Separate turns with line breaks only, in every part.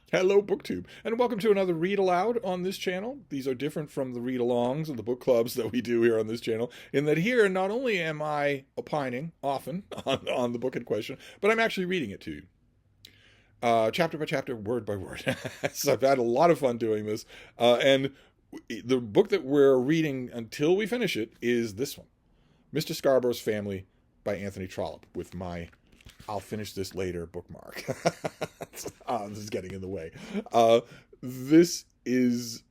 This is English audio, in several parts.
Hello, BookTube, and welcome to another Read Aloud on this channel. These are different from the read-alongs and the book clubs that we do here on this channel, in that here, not only am I opining often on the book in question, but I'm actually reading it to you. Chapter by chapter, word by word. So I've had a lot of fun doing this, and the book that we're reading until we finish it is this one, Mr. Scarborough's Family by Anthony Trollope, with my I'll finish this later bookmark. This is getting in the way. This is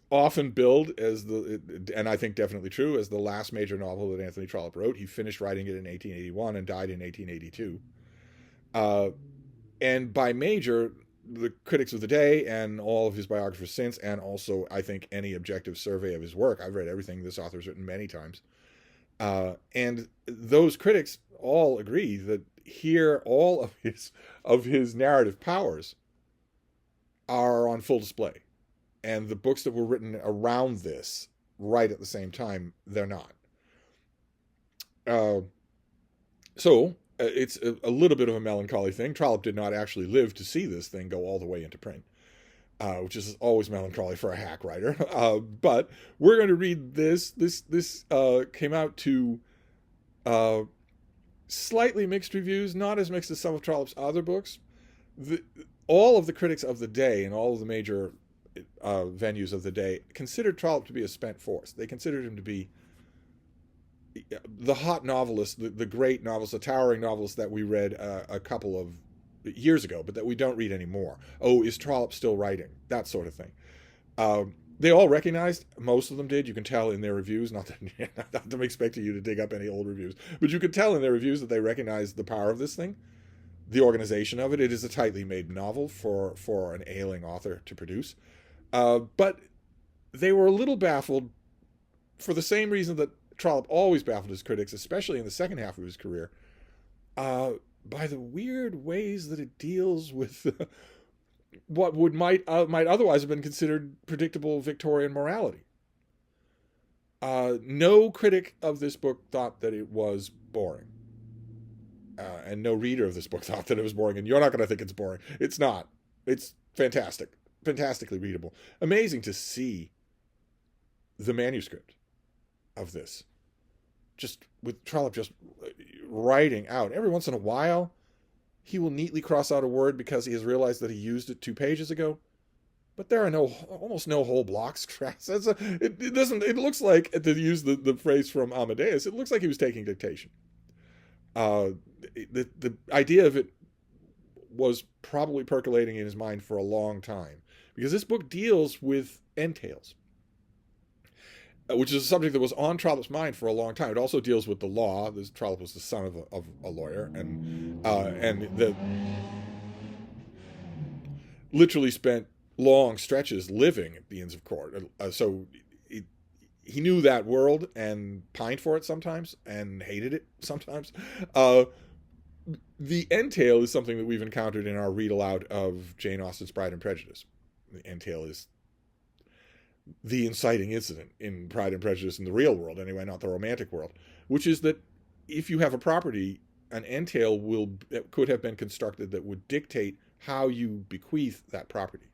often billed as and I think definitely true, as the last major novel that Anthony Trollope wrote. He finished writing it in 1881 and died in 1882. And by major, the critics of the day and all of his biographers since, and also I think any objective survey of his work, I've read everything this author's written many times, and those critics all agree that here all of his narrative powers are on full display, and the books that were written around this right at the same time, they're not. So it's a little bit of a melancholy thing. Trollope did not actually live to see this thing go all the way into print, which is always melancholy for a hack writer. But we're going to read this. This came out to slightly mixed reviews, not as mixed as some of Trollope's other books. All of the critics of the day and all of the major venues of the day considered Trollope to be a spent force. They considered him to be the hot novelist, the great novelist, the towering novelist that we read a couple of years ago, but that we don't read anymore. Oh, is Trollope still writing? That sort of thing. They all recognized, most of them did, you can tell in their reviews, not that I'm expecting you to dig up any old reviews, but you could tell in their reviews that they recognized the power of this thing, the organization of it. It is a tightly made novel for an ailing author to produce. But they were a little baffled for the same reason that Trollope always baffled his critics, especially in the second half of his career, by the weird ways that it deals with what might otherwise have been considered predictable Victorian morality. No critic of this book thought that it was boring. And no reader of this book thought that it was boring, and you're not going to think it's boring. It's not. It's fantastic. Fantastically readable. Amazing to see the manuscript of this. Just with Trollope just writing out. Every once in a while, he will neatly cross out a word because he has realized that he used it 2 pages ago. But there are almost no whole blocks. It looks like, to use the phrase from Amadeus, it looks like he was taking dictation. The idea of it was probably percolating in his mind for a long time, because this book deals with entails, which is a subject that was on Trollope's mind for a long time. It also deals with the law. Trollope was the son of a lawyer, and literally spent long stretches living at the Inns of Court. So he knew that world and pined for it sometimes and hated it sometimes. The entail is something that we've encountered in our read aloud of Jane Austen's Pride and Prejudice. The entail is the inciting incident in Pride and Prejudice in the real world, anyway, not the romantic world, which is that if you have a property, an entail could have been constructed that would dictate how you bequeath that property.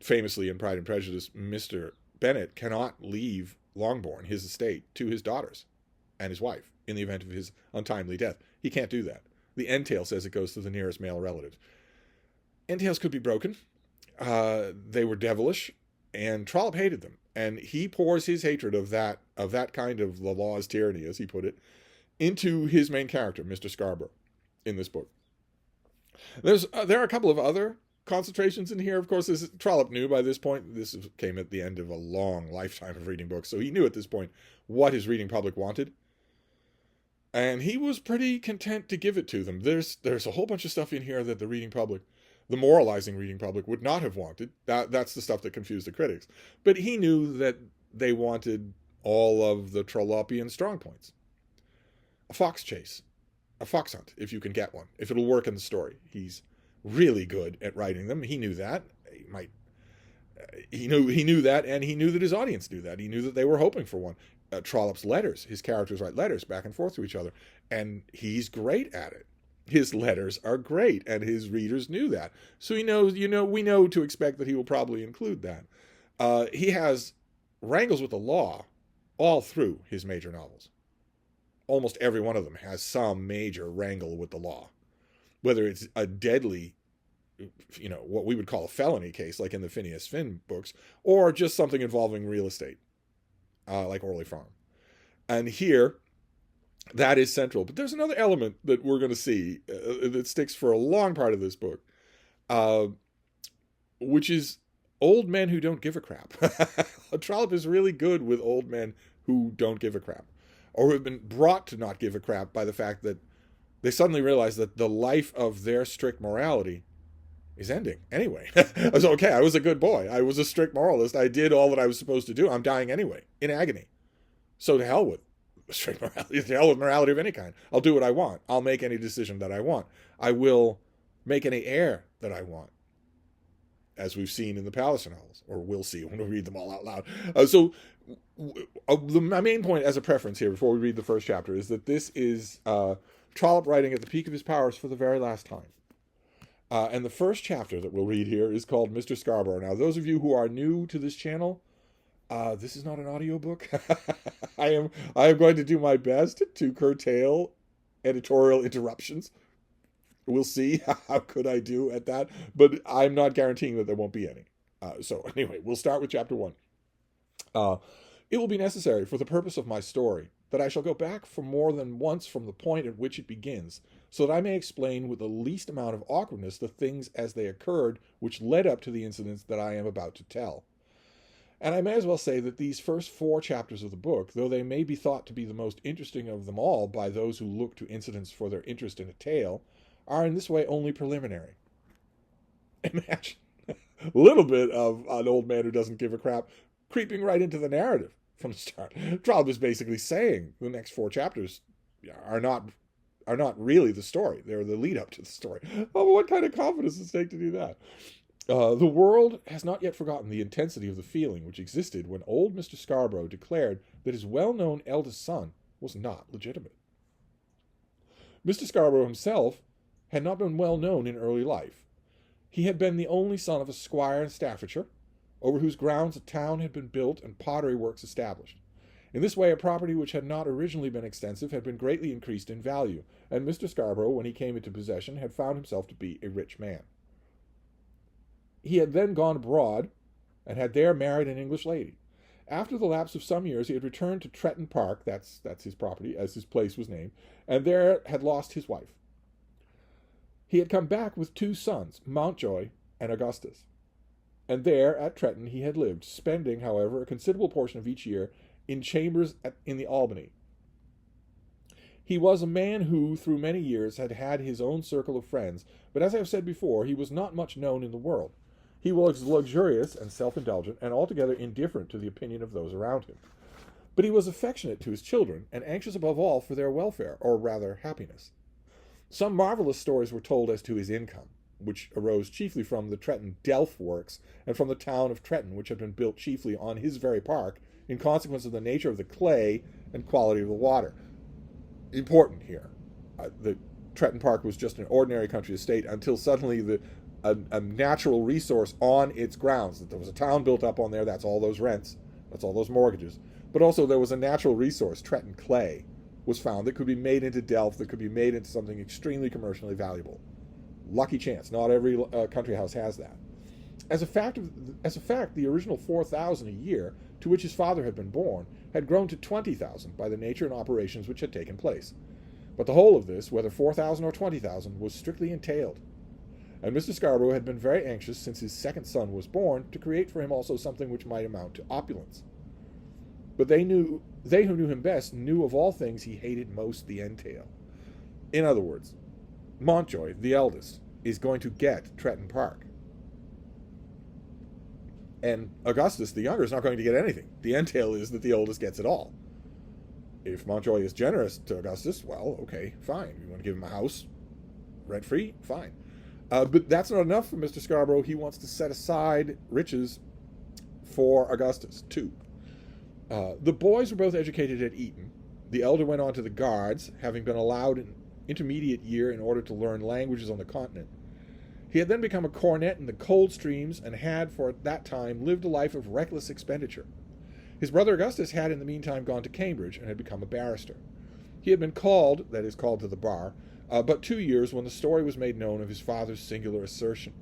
Famously, in Pride and Prejudice, Mr. Bennet cannot leave Longbourn, his estate, to his daughters and his wife in the event of his untimely death. He can't do that. The entail says it goes to the nearest male relatives. Entails could be broken. They were devilish, and Trollope hated them. And he pours his hatred of that kind of the law's tyranny, as he put it, into his main character, Mr. Scarborough, in this book. There are a couple of other concentrations in here. Of course, Trollope knew by this point, this came at the end of a long lifetime of reading books, so he knew at this point what his reading public wanted. And he was pretty content to give it to them. There's a whole bunch of stuff in here that the reading public, the moralizing reading public, would not have wanted. That's the stuff that confused the critics. But he knew that they wanted all of the Trollopian strong points. A fox chase. A fox hunt, if you can get one. If it'll work in the story. He's really good at writing them. He knew that. He knew that, and he knew that his audience knew that. He knew that they were hoping for one. Trollope's letters, his characters write letters back and forth to each other, and he's great at it. His letters are great, and his readers knew that. So he knows, we know to expect that he will probably include that. He has wrangles with the law all through his major novels. Almost every one of them has some major wrangle with the law, whether it's a deadly, what we would call a felony case, like in the Phineas Finn books, or just something involving real estate, like Orley Farm. And here, that is central. But there's another element that we're going to see that sticks for a long part of this book, which is old men who don't give a crap. Trollope is really good with old men who don't give a crap, or who have been brought to not give a crap by the fact that they suddenly realize that the life of their strict morality is ending anyway. I was okay. I was a good boy. I was a strict moralist. I did all that I was supposed to do. I'm dying anyway, in agony. So to hell with strict morality, to hell with morality of any kind. I'll do what I want. I'll make any decision that I want. I will make any error that I want, as we've seen in the Palliser novels, or we'll see when we read them all out loud. My main point as a preference here, before we read the first chapter, is that this is Trollope writing at the peak of his powers for the very last time. And the first chapter that we'll read here is called Mr. Scarborough. Now, those of you who are new to this channel, this is not an audiobook. I am going to do my best to curtail editorial interruptions. We'll see how good I do at that, but I'm not guaranteeing that there won't be any. So anyway, we'll start with chapter 1. It will be necessary for the purpose of my story that I shall go back for more than once from the point at which it begins, so that I may explain with the least amount of awkwardness the things as they occurred which led up to the incidents that I am about to tell. And I may as well say that these first 4 chapters of the book, though they may be thought to be the most interesting of them all by those who look to incidents for their interest in a tale, are in this way only preliminary. Imagine a little bit of an old man who doesn't give a crap creeping right into the narrative from the start. Trollope is basically saying the next 4 chapters are not really the story. They're the lead up to the story. Oh, but what kind of confidence does it take to do that? The world has not yet forgotten the intensity of the feeling which existed when old Mr. Scarborough declared that his well-known eldest son was not legitimate. Mr. Scarborough himself had not been well known in early life. He had been the only son of a squire in Staffordshire, over whose grounds a town had been built and pottery works established. In this way, a property which had not originally been extensive had been greatly increased in value, and Mr. Scarborough, when he came into possession, had found himself to be a rich man. He had then gone abroad, and had there married an English lady. After the lapse of some years, he had returned to Tretton Park, that's his property, as his place was named, and there had lost his wife. He had come back with 2 sons, Mountjoy and Augustus. And there, at Tretton, he had lived, spending, however, a considerable portion of each year in chambers in the Albany. He was a man who, through many years, had had his own circle of friends, but as I have said before, he was not much known in the world. He was luxurious and self-indulgent, and altogether indifferent to the opinion of those around him. But he was affectionate to his children, and anxious above all for their welfare, or rather happiness. Some marvelous stories were told as to his income, which arose chiefly from the Tretton Delft works, and from the town of Tretton, which had been built chiefly on his very park, in consequence of the nature of the clay and quality of the water. Important here. The Tretton Park was just an ordinary country estate until suddenly a natural resource on its grounds, that there was a town built up on there, that's all those rents, that's all those mortgages, but also there was a natural resource, Tretton clay, was found that could be made into Delft, that could be made into something extremely commercially valuable. Lucky chance. Not every country house has that. As a fact, the original 4,000 a year, to which his father had been born, had grown to 20,000 by the nature and operations which had taken place. But the whole of this, whether 4,000 or 20,000, was strictly entailed. And Mr. Scarborough had been very anxious, since his second son was born, to create for him also something which might amount to opulence. But they who knew him best knew of all things he hated most the entail. In other words, Mountjoy, the eldest, is going to get Tretton Park. And Augustus, the younger, is not going to get anything. The entail is that the oldest gets it all. If Mountjoy is generous to Augustus, well, okay, fine. You want to give him a house, rent-free, fine. But that's not enough for Mr. Scarborough. He wants to set aside riches for Augustus, too. The boys were both educated at Eton. The elder went on to the Guards, having been allowed intermediate year in order to learn languages on the continent. He had then become a cornet in the Coldstreams and had, for at that time, lived a life of reckless expenditure. His brother Augustus had in the meantime gone to Cambridge and had become a barrister. He had been called, that is, called to the bar, but 2 years when the story was made known of his father's singular assertion.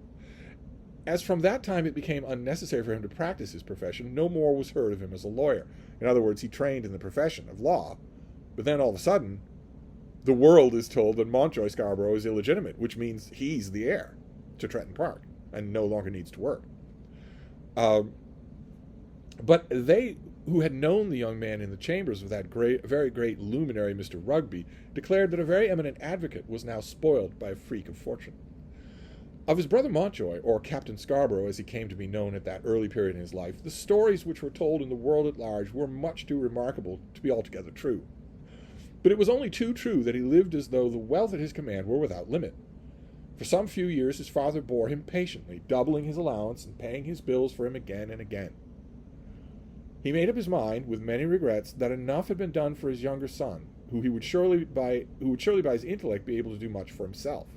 As from that time it became unnecessary for him to practice his profession, no more was heard of him as a lawyer. In other words, he trained in the profession of law, but then all of a sudden, the world is told that Mountjoy Scarborough is illegitimate, which means he's the heir to Tretton Park and no longer needs to work. But they who had known the young man in the chambers of that very great luminary, Mr. Rugby, declared that a very eminent advocate was now spoiled by a freak of fortune. Of his brother Mountjoy, or Captain Scarborough as he came to be known at that early period in his life, the stories which were told in the world at large were much too remarkable to be altogether true. But it was only too true that he lived as though the wealth at his command were without limit. For some few years his father bore him patiently, doubling his allowance and paying his bills for him again and again. He made up his mind, with many regrets, that enough had been done for his younger son, who would surely by his intellect be able to do much for himself.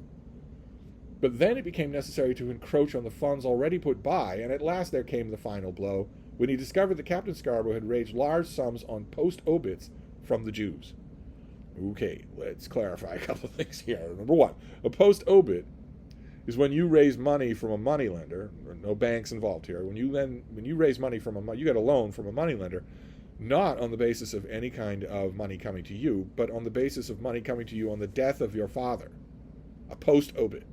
But then it became necessary to encroach on the funds already put by, and at last there came the final blow, when he discovered that Captain Scarborough had raised large sums on post-obits from the Jews. Okay, let's clarify a couple of things here. Number one, a post-obit is when you raise money from a moneylender, no banks involved here. When you raise money from you get a loan from a moneylender, not on the basis of any kind of money coming to you, but on the basis of money coming to you on the death of your father. A post-obit.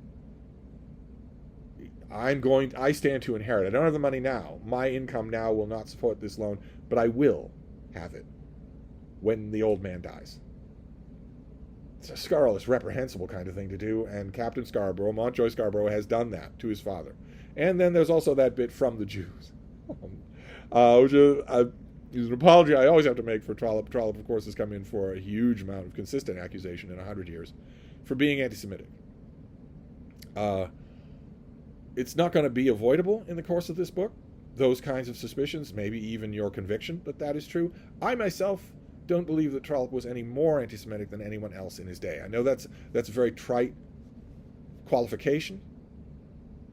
I stand to inherit. I don't have the money now. My income now will not support this loan, but I will have it when the old man dies. It's a scurrilous, reprehensible kind of thing to do, and Captain Scarborough, Mountjoy Scarborough, has done that to his father. And then there's also that bit from the Jews, which is an apology I always have to make for Trollope. Trollope, of course, has come in for a huge amount of consistent accusation in 100 years for being anti-Semitic. It's not going to be avoidable in the course of this book, those kinds of suspicions, maybe even your conviction that that is true. I myself don't believe that Trollope was any more anti-Semitic than anyone else in his day. I know that's a very trite qualification.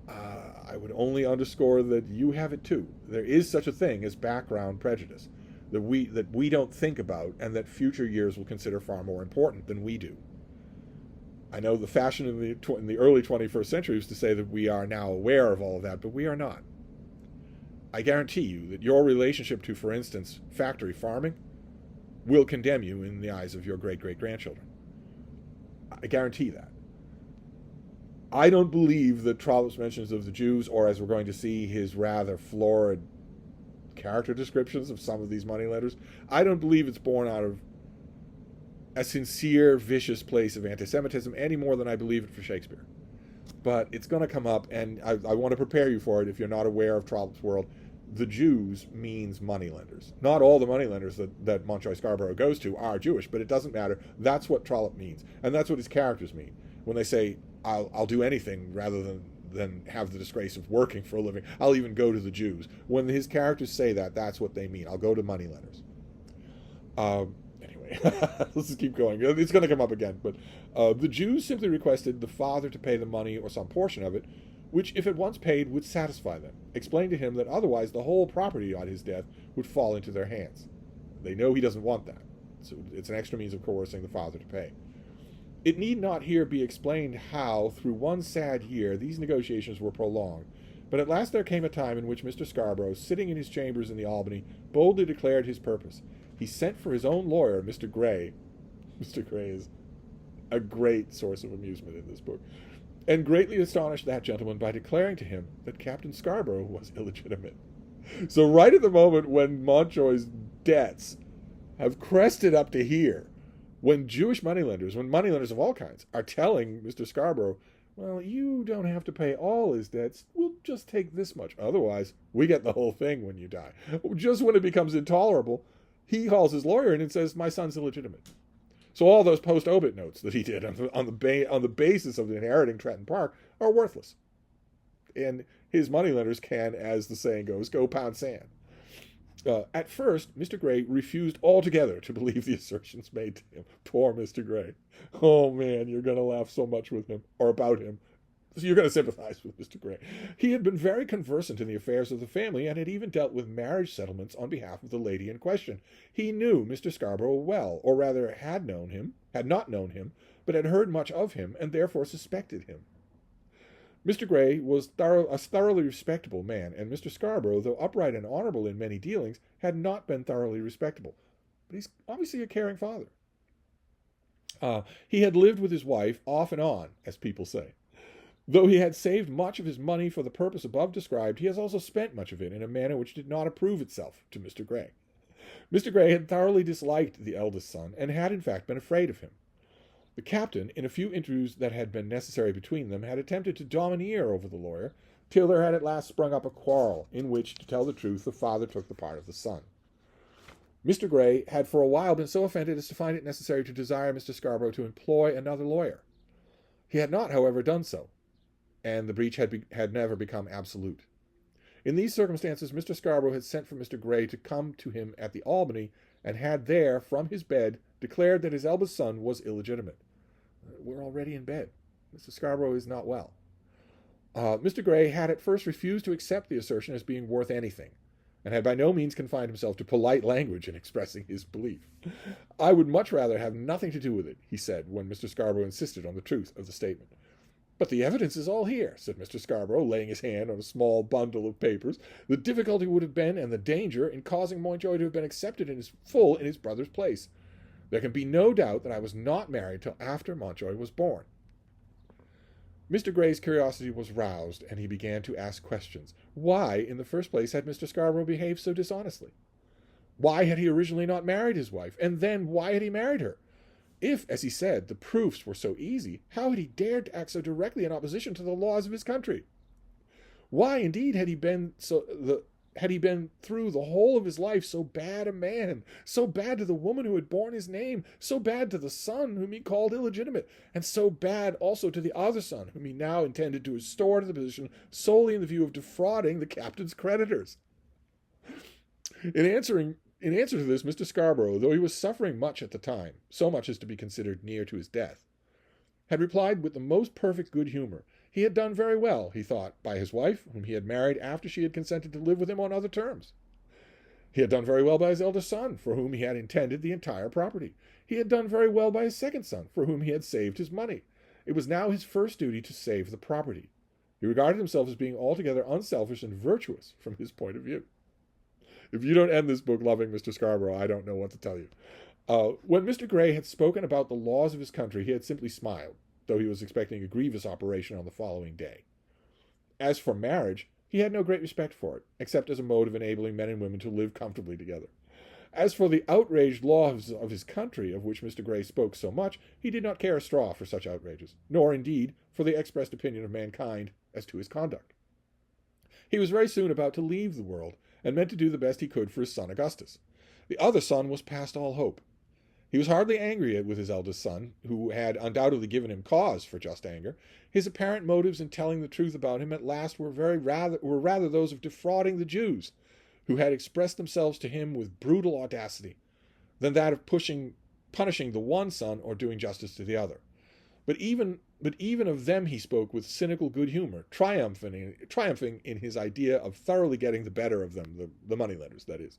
I would only underscore that you have it too. There is such a thing as background prejudice that we don't think about and that future years will consider far more important than we do. I know the fashion in the early 21st century was to say that we are now aware of all of that, but we are not. I guarantee you that your relationship to, for instance, factory farming will condemn you in the eyes of your great-great-grandchildren. I guarantee that. I don't believe that Trollope's mentions of the Jews, or as we're going to see, his rather florid character descriptions of some of these moneylenders, I don't believe it's born out of a sincere, vicious place of anti-Semitism any more than I believe it for Shakespeare. But it's going to come up, and I want to prepare you for it if you're not aware of Trollope's world. The Jews means moneylenders. Not all the moneylenders that Mountjoy Scarborough goes to are Jewish, but it doesn't matter. That's what Trollope means, and that's what his characters mean. When they say, I'll do anything rather than have the disgrace of working for a living, I'll even go to the Jews. When his characters say that, that's what they mean. I'll go to moneylenders. Anyway, let's just keep going. It's going to come up again. But the Jews simply requested the father to pay the money or some portion of it, which, if at once paid, would satisfy them. Explained to him that otherwise the whole property on his death would fall into their hands. They know he doesn't want that, so it's an extra means of coercing the father to pay. It need not here be explained how, through one sad year, these negotiations were prolonged, but at last there came a time in which Mr. Scarborough, sitting in his chambers in the Albany, boldly declared his purpose. He sent for his own lawyer, Mr. Gray. Mr. Gray is a great source of amusement in this book, and greatly astonished that gentleman by declaring to him that Captain Scarborough was illegitimate. So right at the moment when Mountjoy's debts have crested up to here, when moneylenders of all kinds, are telling Mr. Scarborough, well, you don't have to pay all his debts, we'll just take this much, otherwise we get the whole thing when you die. Just when it becomes intolerable, he calls his lawyer in and says, my son's illegitimate. So all those post-obit notes that he did on the basis of inheriting Tretton Park are worthless. And his moneylenders can, as the saying goes, go pound sand. At first, Mr. Gray refused altogether to believe the assertions made to him. Poor Mr. Gray. Oh, man, you're going to laugh so much with him, or about him. So you're going to sympathize with Mr. Gray. He had been very conversant in the affairs of the family, and had even dealt with marriage settlements on behalf of the lady in question. He knew Mr. Scarborough well, or rather had not known him, but had heard much of him, and therefore suspected him. Mr. Gray was a thoroughly respectable man, and Mr. Scarborough, though upright and honorable in many dealings, had not been thoroughly respectable. But he's obviously a caring father. He had lived with his wife off and on, as people say. Though he had saved much of his money for the purpose above described, he has also spent much of it in a manner which did not approve itself to Mr. Gray. Mr. Gray had thoroughly disliked the eldest son, and had in fact been afraid of him. The captain, in a few interviews that had been necessary between them, had attempted to domineer over the lawyer, till there had at last sprung up a quarrel, in which, to tell the truth, the father took the part of the son. Mr. Gray had for a while been so offended as to find it necessary to desire Mr. Scarborough to employ another lawyer. He had not, however, done so, and the breach had never become absolute. In these circumstances, Mr. Scarborough had sent for Mr. Gray to come to him at the Albany, and had there, from his bed, declared that his eldest son was illegitimate. We're already in bed. Mr. Scarborough is not well. Mr. Gray had at first refused to accept the assertion as being worth anything, and had by no means confined himself to polite language in expressing his belief. I would much rather have nothing to do with it, he said, when Mr. Scarborough insisted on the truth of the statement. But the evidence is all here, said Mr. Scarborough, laying his hand on a small bundle of papers. The difficulty would have been, and the danger, in causing Mountjoy to have been accepted in his brother's place. There can be no doubt that I was not married till after Mountjoy was born. Mr. Gray's curiosity was roused, and he began to ask questions. Why, in the first place, had Mr. Scarborough behaved so dishonestly? Why had he originally not married his wife, and then why had he married her? If, as he said, the proofs were so easy, how had he dared to act so directly in opposition to the laws of his country? Why, indeed, had he been through the whole of his life so bad a man, so bad to the woman who had borne his name, so bad to the son whom he called illegitimate, and so bad also to the other son, whom he now intended to restore to the position solely in the view of defrauding the captain's creditors? In answer to this, Mr. Scarborough, though he was suffering much at the time, so much as to be considered near to his death, had replied with the most perfect good humor. He had done very well, he thought, by his wife, whom he had married after she had consented to live with him on other terms. He had done very well by his eldest son, for whom he had intended the entire property. He had done very well by his second son, for whom he had saved his money. It was now his first duty to save the property. He regarded himself as being altogether unselfish and virtuous from his point of view. If you don't end this book loving Mr. Scarborough, I don't know what to tell you. When Mr. Gray had spoken about the laws of his country, he had simply smiled, though he was expecting a grievous operation on the following day. As for marriage, he had no great respect for it, except as a mode of enabling men and women to live comfortably together. As for the outraged laws of his country, of which Mr. Gray spoke so much, he did not care a straw for such outrages, nor, indeed, for the expressed opinion of mankind as to his conduct. He was very soon about to leave the world, and meant to do the best he could for his son Augustus. The other son was past all hope. He was hardly angry with his eldest son, who had undoubtedly given him cause for just anger. His apparent motives in telling the truth about him at last were rather those of defrauding the Jews, who had expressed themselves to him with brutal audacity, than that of punishing the one son or doing justice to the other. But even of them he spoke with cynical good humor, triumphing in his idea of thoroughly getting the better of them, the moneylenders, that is.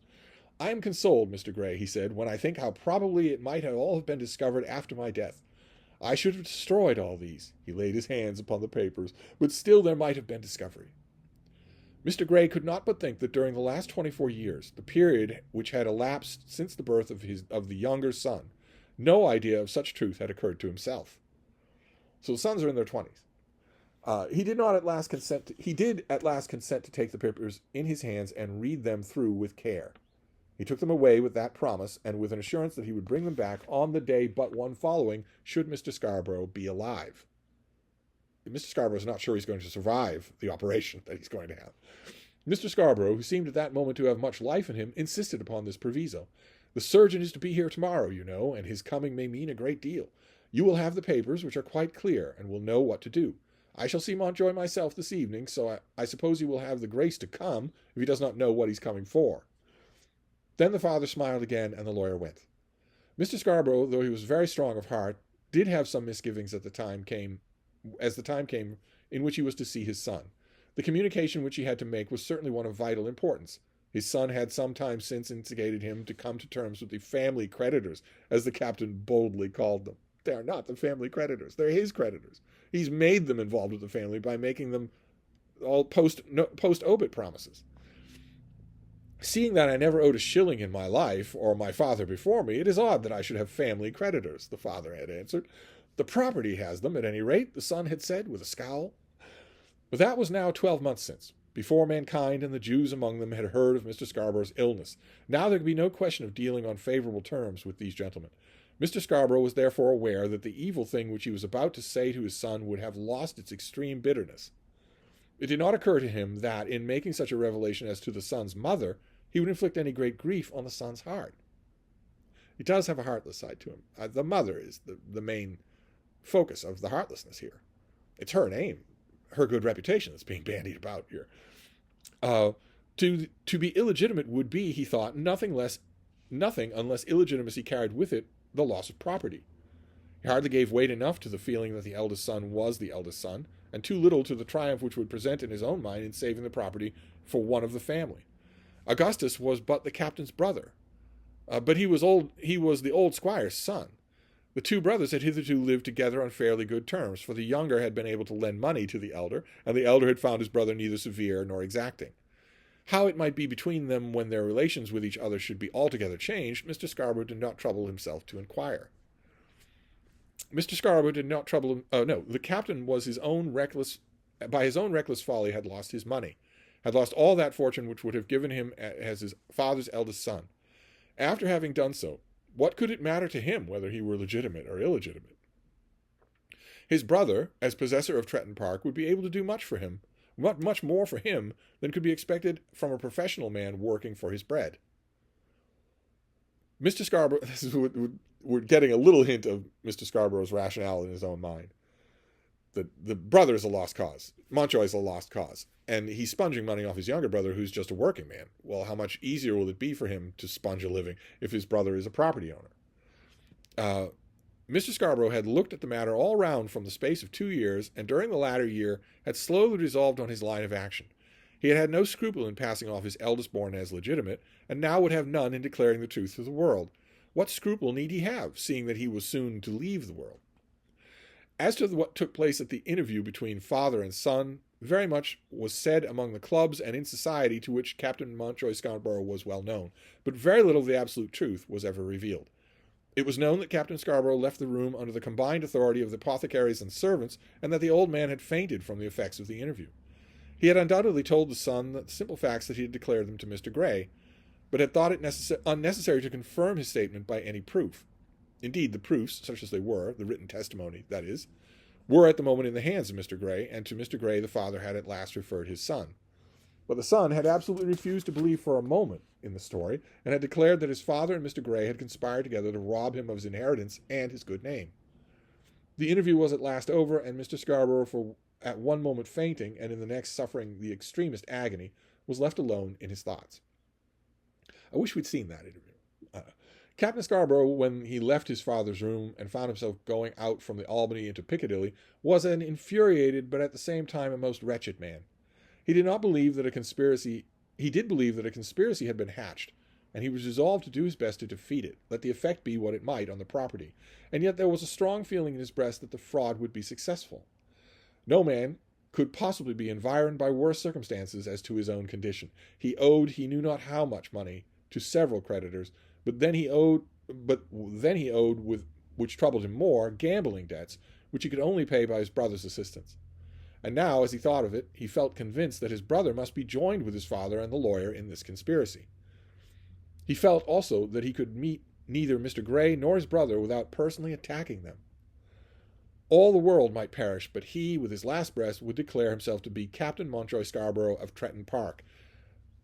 I am consoled, Mr. Gray, he said, when I think how probably it might all have been discovered after my death. I should have destroyed all these. He laid his hands upon the papers, but still there might have been discovery. Mr. Gray could not but think that during the last 24 years, the period which had elapsed since the birth of the younger son, no idea of such truth had occurred to himself. So the sons are in their 20s. He did at last consent to take the papers in his hands and read them through with care. He took them away with that promise, and with an assurance that he would bring them back on the day but one following, should Mr. Scarborough be alive. Mr. Scarborough is not sure he's going to survive the operation that he's going to have. Mr. Scarborough, who seemed at that moment to have much life in him, insisted upon this proviso. The surgeon is to be here tomorrow, you know, and his coming may mean a great deal. You will have the papers, which are quite clear, and will know what to do. I shall see Mountjoy myself this evening, so I suppose he will have the grace to come, if he does not know what he's coming for. Then the father smiled again, and the lawyer went. Mr. Scarborough, though he was very strong of heart, did have some misgivings as the time came in which he was to see his son. The communication which he had to make was certainly one of vital importance. His son had some time since instigated him to come to terms with the family creditors, as the captain boldly called them. They are not the family creditors. They're his creditors. He's made them involved with the family by making them all post-obit promises. Seeing that I never owed a shilling in my life, or my father before me, it is odd that I should have family creditors, the father had answered. The property has them, at any rate, the son had said, with a scowl. But that was now 12 months since, before mankind and the Jews among them had heard of Mr. Scarborough's illness. Now there could be no question of dealing on favorable terms with these gentlemen. Mr. Scarborough was therefore aware that the evil thing which he was about to say to his son would have lost its extreme bitterness. It did not occur to him that, in making such a revelation as to the son's mother, he would inflict any great grief on the son's heart. He does have a heartless side to him. The mother is the main focus of the heartlessness here. It's her name, her good reputation that's being bandied about here. To be illegitimate would be, he thought, nothing unless illegitimacy carried with it the loss of property. He hardly gave weight enough to the feeling that the eldest son was the eldest son, and too little to the triumph which would present in his own mind in saving the property for one of the family. Augustus was but the captain's brother, but he was the old squire's son. The two brothers had hitherto lived together on fairly good terms, for the younger had been able to lend money to the elder, and the elder had found his brother neither severe nor exacting. How it might be between them when their relations with each other should be altogether changed, Mr. Scarborough did not trouble himself to inquire. Mr. Scarborough did not trouble him. The captain was by his own reckless folly had lost his money, had lost all that fortune which would have given him as his father's eldest son. After having done so, what could it matter to him whether he were legitimate or illegitimate? His brother, as possessor of Tretton Park, would be able to do much more for him than could be expected from a professional man working for his bread. Mr. Scarborough, we're getting a little hint of Mr. Scarborough's rationale in his own mind. The brother is a lost cause. Montjoy is a lost cause. And he's sponging money off his younger brother, who's just a working man. Well, how much easier will it be for him to sponge a living if his brother is a property owner? Mr. Scarborough had looked at the matter all round from the space of 2 years, and during the latter year had slowly resolved on his line of action. He had had no scruple in passing off his eldest born as legitimate, and now would have none in declaring the truth to the world. What scruple need he have, seeing that he was soon to leave the world? As to what took place at the interview between father and son, very much was said among the clubs and in society to which Captain Montjoy Scarborough was well known, but very little of the absolute truth was ever revealed. It was known that Captain Scarborough left the room under the combined authority of the apothecaries and servants, and that the old man had fainted from the effects of the interview. He had undoubtedly told the son the simple facts that he had declared them to Mr. Gray, but had thought it unnecessary to confirm his statement by any proof. Indeed, the proofs, such as they were, the written testimony, that is, were at the moment in the hands of Mr. Gray, and to Mr. Gray the father had at last referred his son. But the son had absolutely refused to believe for a moment in the story, and had declared that his father and Mr. Gray had conspired together to rob him of his inheritance and his good name. The interview was at last over, and Mr. Scarborough, at one moment fainting, and in the next suffering the extremest agony, was left alone in his thoughts. I wish we'd seen that interview. Captain Scarborough, when he left his father's room and found himself going out from the Albany into Piccadilly, was an infuriated but at the same time a most wretched man. He did believe that a conspiracy had been hatched, and he was resolved to do his best to defeat it, let the effect be what it might on the property, and yet there was a strong feeling in his breast that the fraud would be successful. No man could possibly be environed by worse circumstances as to his own condition. He owed he knew not how much money to several creditors, but then he owed with which troubled him more, gambling debts, which he could only pay by his brother's assistance. And now, as he thought of it, he felt convinced that his brother must be joined with his father and the lawyer in this conspiracy. He felt also that he could meet neither Mr. Gray nor his brother without personally attacking them. All the world might perish, but he, with his last breath, would declare himself to be Captain Montjoy Scarborough of Tretton Park.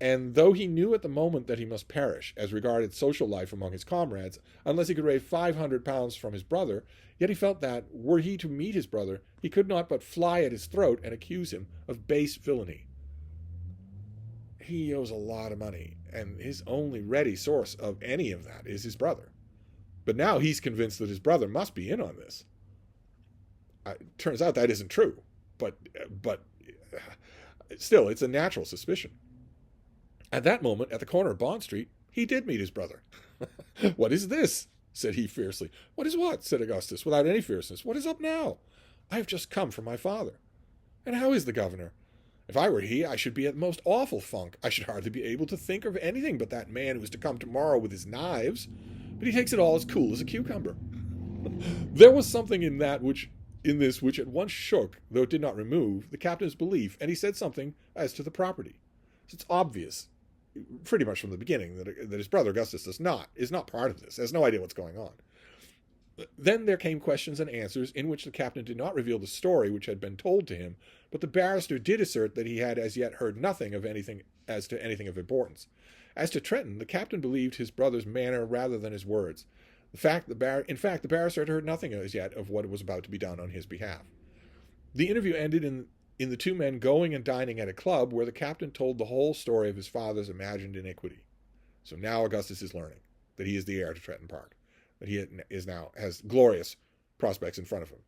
And though he knew at the moment that he must perish, as regarded social life among his comrades, unless he could raise £500 from his brother, yet he felt that, were he to meet his brother, he could not but fly at his throat and accuse him of base villainy. he owes a lot of money, and his only ready source of any of that is his brother. But now he's convinced that his brother must be in on this. It turns out that isn't true, but still, it's a natural suspicion. At that moment, at the corner of Bond Street, he did meet his brother. "What is this?" said he fiercely. "What is what?" said Augustus, without any fierceness. "What is up now? I have just come from my father." "And how is the governor?" "If I were he, I should be at the most awful funk. I should hardly be able to think of anything but that man who is to come tomorrow with his knives. But he takes it all as cool as a cucumber." There was something in this which at once shook, though it did not remove, the captain's belief, and he said something as to the property. It's obvious, pretty much from the beginning, that his brother Augustus is not part of this, has no idea what's going on. Then there came questions and answers in which the captain did not reveal the story which had been told to him, but the barrister did assert that he had as yet heard nothing of anything of importance. As to Trenton, the captain believed his brother's manner rather than his words. In fact, the barrister had heard nothing as yet of what was about to be done on his behalf. The interview ended in the two men going and dining at a club where the captain told the whole story of his father's imagined iniquity. So now Augustus is learning that he is the heir to Tretton Park, that he has glorious prospects in front of him,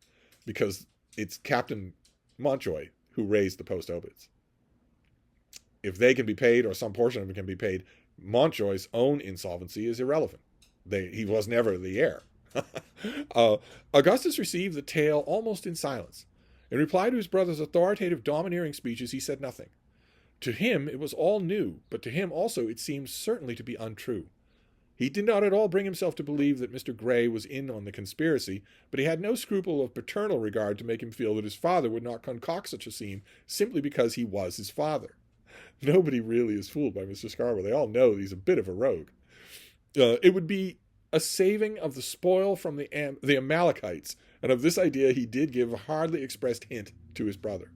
because it's Captain Montjoy who raised the post obits. If they can be paid, or some portion of it can be paid, Montjoy's own insolvency is irrelevant. He was never the heir. Augustus received the tale almost in silence. In reply to his brother's authoritative, domineering speeches, he said nothing. To him it was all new, but to him also it seemed certainly to be untrue. He did not at all bring himself to believe that Mr. Grey was in on the conspiracy, but he had no scruple of paternal regard to make him feel that his father would not concoct such a scene simply because he was his father. Nobody really is fooled by Mr. Scarborough. They all know he's a bit of a rogue. It would be a saving of the spoil from the Amalekites, and of this idea he did give a hardly expressed hint to his brother.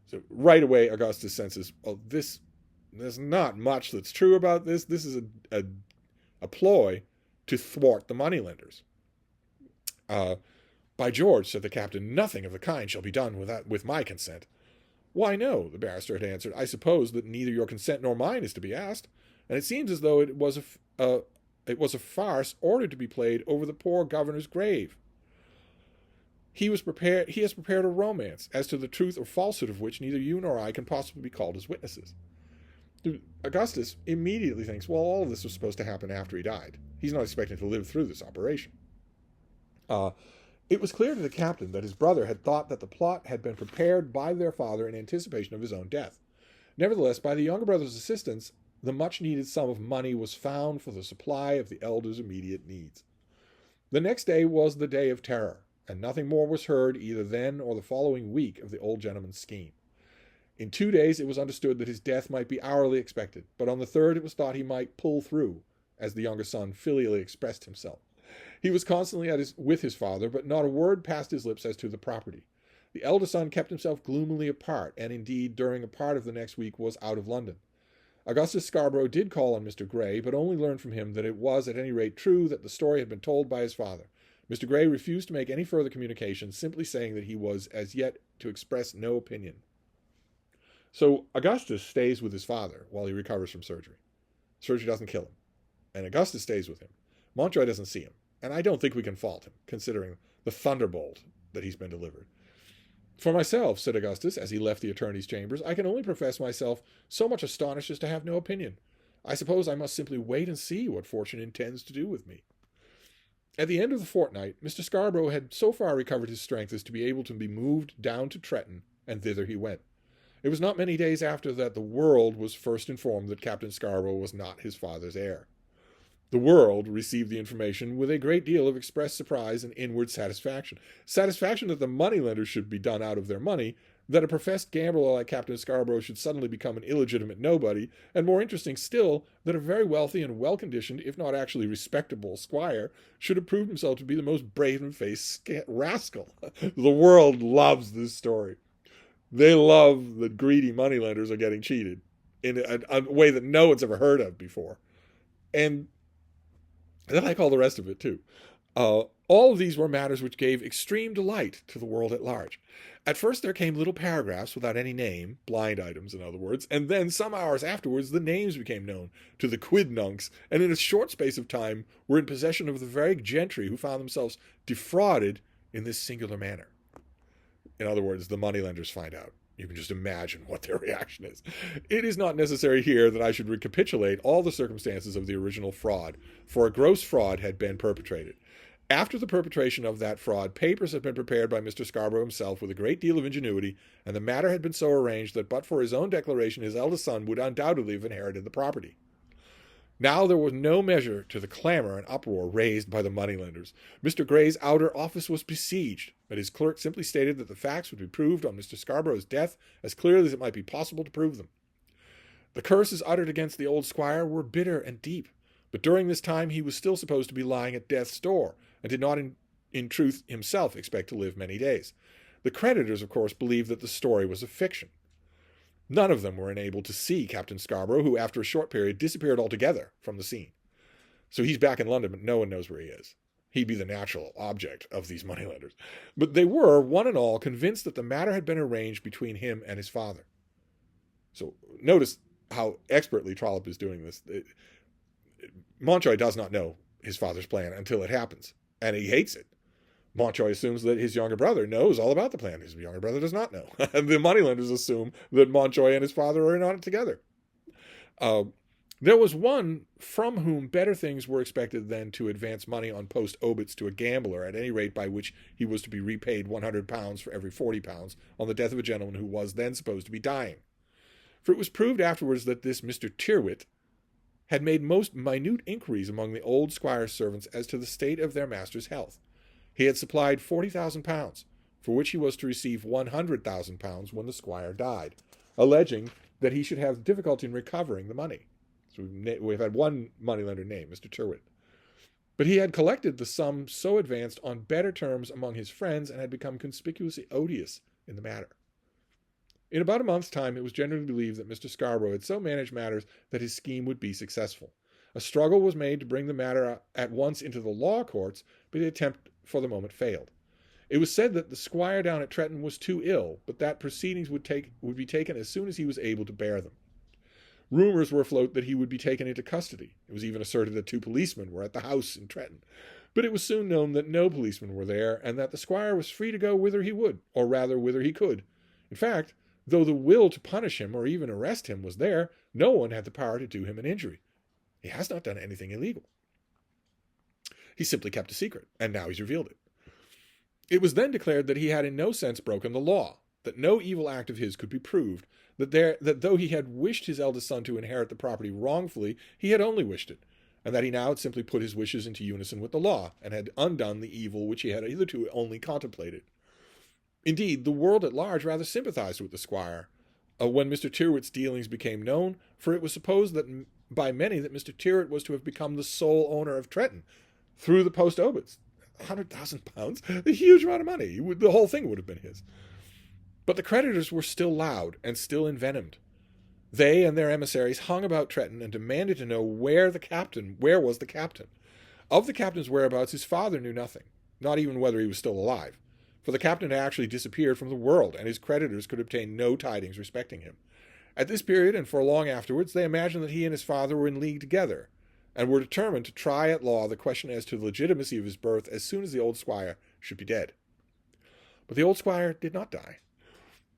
So right away Augustus senses, there's not much that's true about this. This is a ploy to thwart the moneylenders. "By George," said the captain, "nothing of the kind shall be done with my consent." "Why, no," the barrister had answered. "I suppose that neither your consent nor mine is to be asked, and it seems as though it was a farce ordered to be played over the poor governor's grave. He has prepared a romance, as to the truth or falsehood of which neither you nor I can possibly be called as witnesses." Augustus immediately thinks, well, all of this was supposed to happen after he died. He's not expecting to live through this operation. It was clear to the captain that his brother had thought that the plot had been prepared by their father in anticipation of his own death. Nevertheless, by the younger brother's assistance, the much-needed sum of money was found for the supply of the elder's immediate needs. The next day was the day of terror, and nothing more was heard either then or the following week of the old gentleman's scheme. In 2 days it was understood that his death might be hourly expected, but on the third it was thought he might pull through, as the younger son filially expressed himself. He was constantly with his father, but not a word passed his lips as to the property. The elder son kept himself gloomily apart, and indeed during a part of the next week was out of London. Augustus Scarborough did call on Mr. Grey, but only learned from him that it was at any rate true that the story had been told by his father. Mr. Grey refused to make any further communication, simply saying that he was as yet to express no opinion. So Augustus stays with his father while he recovers from surgery. Surgery doesn't kill him, and Augustus stays with him. Montjoy doesn't see him, and I don't think we can fault him, considering the thunderbolt that he's been delivered. "For myself," said Augustus, as he left the attorney's chambers, "I can only profess myself so much astonished as to have no opinion. I suppose I must simply wait and see what fortune intends to do with me." At the end of the fortnight, Mr. Scarborough had so far recovered his strength as to be able to be moved down to Tretton, and thither he went. It was not many days after that the world was first informed that Captain Scarborough was not his father's heir. The world received the information with a great deal of expressed surprise and inward satisfaction. Satisfaction that the moneylenders should be done out of their money, that a professed gambler like Captain Scarborough should suddenly become an illegitimate nobody, and more interesting still, that a very wealthy and well-conditioned, if not actually respectable, squire should have proved himself to be the most brazen-faced rascal. The world loves this story. They love that greedy moneylenders are getting cheated in a way that no one's ever heard of before. And they like all the rest of it, too. All of these were matters which gave extreme delight to the world at large. At first there came little paragraphs without any name, blind items in other words, and then some hours afterwards the names became known to the quidnuncs, and in a short space of time were in possession of the very gentry who found themselves defrauded in this singular manner. In other words, the moneylenders find out. You can just imagine what their reaction is. It is not necessary here that I should recapitulate all the circumstances of the original fraud, for a gross fraud had been perpetrated. After the perpetration of that fraud, papers had been prepared by Mr. Scarborough himself with a great deal of ingenuity, and the matter had been so arranged that but for his own declaration his eldest son would undoubtedly have inherited the property. Now there was no measure to the clamor and uproar raised by the moneylenders. Mr. Gray's outer office was besieged, but his clerk simply stated that the facts would be proved on Mr. Scarborough's death as clearly as it might be possible to prove them. The curses uttered against the old squire were bitter and deep, but during this time he was still supposed to be lying at death's door, and did not in truth himself expect to live many days. The creditors, of course, believed that the story was a fiction. None of them were enabled to see Captain Scarborough, who after a short period disappeared altogether from the scene. So he's back in London, but no one knows where he is. He'd be the natural object of these moneylenders. But they were, one and all, convinced that the matter had been arranged between him and his father. So notice how expertly Trollope is doing this. Mountjoy does not know his father's plan until it happens, and he hates it. Mountjoy assumes that his younger brother knows all about the plan. His younger brother does not know. And the moneylenders assume that Mountjoy and his father are in on it together. There was one from whom better things were expected than to advance money on post-obits to a gambler, at any rate by which he was to be repaid £100 for every £40 on the death of a gentleman who was then supposed to be dying. For it was proved afterwards that this Mr. Tyrwhitt had made most minute inquiries among the old squire's servants as to the state of their master's health. He had supplied £40,000, for which he was to receive £100,000 when the squire died, alleging that he should have difficulty in recovering the money. So we've had one moneylender named, Mr. Tyrwhitt. But he had collected the sum so advanced on better terms among his friends and had become conspicuously odious in the matter. In about a month's time, it was generally believed that Mr. Scarborough had so managed matters that his scheme would be successful. A struggle was made to bring the matter at once into the law courts, but the attempt for the moment failed. It was said that the squire down at Tretton was too ill, but that proceedings would be taken as soon as he was able to bear them. Rumors were afloat that he would be taken into custody. It was even asserted that 2 policemen were at the house in Tretton. But it was soon known that no policemen were there, and that the squire was free to go whither he would, or rather whither he could. In fact, though the will to punish him or even arrest him was there, no one had the power to do him an injury. He has not done anything illegal. He simply kept a secret, and now he's revealed it. It was then declared that he had in no sense broken the law, that no evil act of his could be proved, that though he had wished his eldest son to inherit the property wrongfully, he had only wished it, and that he now had simply put his wishes into unison with the law, and had undone the evil which he had hitherto only contemplated. Indeed, the world at large rather sympathized with the squire when Mr. Tyrwhitt's dealings became known, for it was supposed that by many that Mr. Tyrwhitt was to have become the sole owner of Tretton through the post-obits. £100,000, a huge amount of money. The whole thing would have been his. But the creditors were still loud and still envenomed. They and their emissaries hung about Tretton and demanded to know where was the captain. Of the captain's whereabouts his father knew nothing, not even whether he was still alive, for the captain had actually disappeared from the world, and his creditors could obtain no tidings respecting him. At this period, and for long afterwards, they imagined that he and his father were in league together, and were determined to try at law the question as to the legitimacy of his birth as soon as the old squire should be dead. But the old squire did not die.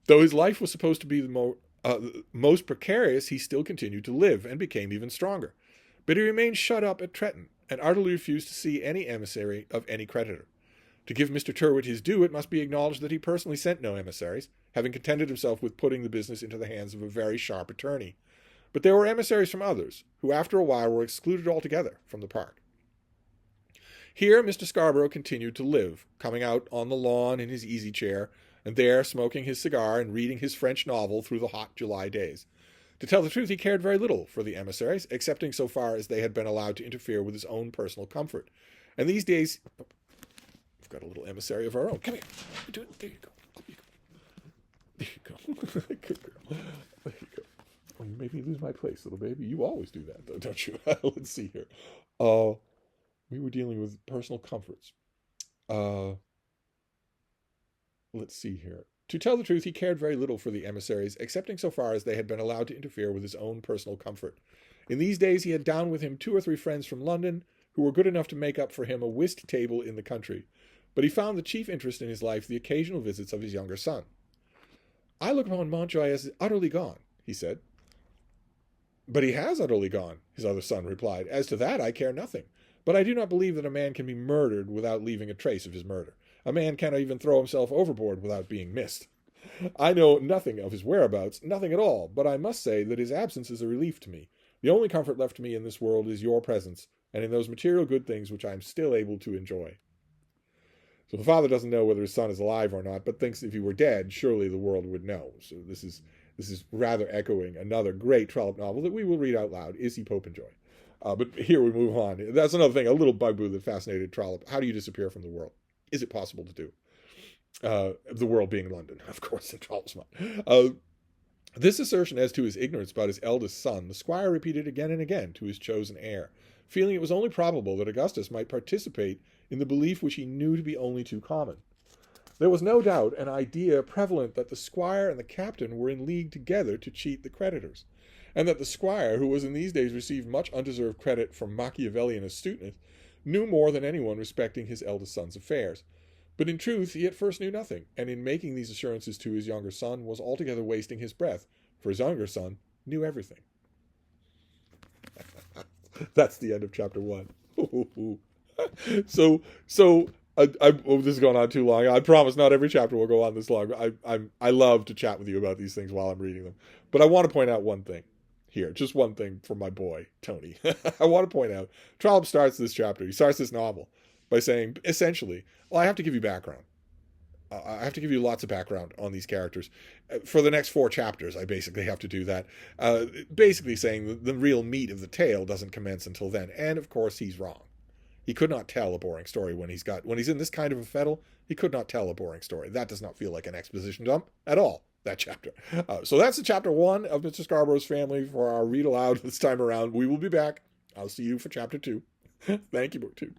Though his life was supposed to be the most precarious, he still continued to live, and became even stronger. But he remained shut up at Tretton, and utterly refused to see any emissary of any creditor. To give Mr. Tyrwhitt his due, it must be acknowledged that he personally sent no emissaries, having contented himself with putting the business into the hands of a very sharp attorney. But there were emissaries from others, who after a while were excluded altogether from the park. Here Mr. Scarborough continued to live, coming out on the lawn in his easy-chair, and there smoking his cigar and reading his French novel through the hot July days. To tell the truth, he cared very little for the emissaries, excepting so far as they had been allowed to interfere with his own personal comfort. And these days, we've got a little emissary of our own. Come here. Do it. There you go. There you go. Good girl. There you go. Oh, you made me lose my place, little baby. You always do that, though, don't you? Let's see here. We were dealing with personal comforts. Uh, let's see here. To tell the truth, he cared very little for the emissaries, excepting so far as they had been allowed to interfere with his own personal comfort. In these days he had down with him 2 or 3 friends from London, who were good enough to make up for him a whist table in the country, but he found the chief interest in his life the occasional visits of his younger son. I look upon Mountjoy as utterly gone, he said. But he has utterly gone, his other son replied. As to that, I care nothing. But I do not believe that a man can be murdered without leaving a trace of his murder. A man cannot even throw himself overboard without being missed. I know nothing of his whereabouts, nothing at all, but I must say that his absence is a relief to me. The only comfort left to me in this world is your presence, and in those material good things which I am still able to enjoy. So the father doesn't know whether his son is alive or not, but thinks if he were dead, surely the world would know. So this is rather echoing another great Trollope novel that we will read out loud, Is He Popenjoy? But here we move on. That's another thing, a little bugaboo that fascinated Trollope. How do you disappear from the world? Is it possible to do? The world being London, of course, in Trollope's mind. This assertion as to his ignorance about his eldest son, the squire repeated again and again to his chosen heir, feeling it was only probable that Augustus might participate in the belief which he knew to be only too common. There was no doubt an idea prevalent that the squire and the captain were in league together to cheat the creditors, and that the squire, who was in these days received much undeserved credit for Machiavellian astuteness, knew more than anyone respecting his eldest son's affairs. But in truth he at first knew nothing, and in making these assurances to his younger son was altogether wasting his breath, for his younger son knew everything. That's the end of chapter 1. So this is going on too long. I promise not every chapter will go on this long. I love to chat with you about these things while I'm reading them. But I want to point out one thing here, just one thing for my boy, Tony. I want to point out, Trollope starts this chapter, he starts this novel by saying, essentially, well, I have to give you background. I have to give you lots of background on these characters. For the next 4 chapters, I basically have to do that. Basically saying the real meat of the tale doesn't commence until then. And, of course, he's wrong. He could not tell a boring story when he's in this kind of a fettle. He could not tell a boring story. That does not feel like an exposition dump at all, that chapter. So that's the chapter 1 of Mr. Scarborough's Family for our read aloud this time around. We will be back. I'll see you for chapter 2. Thank you, book 2.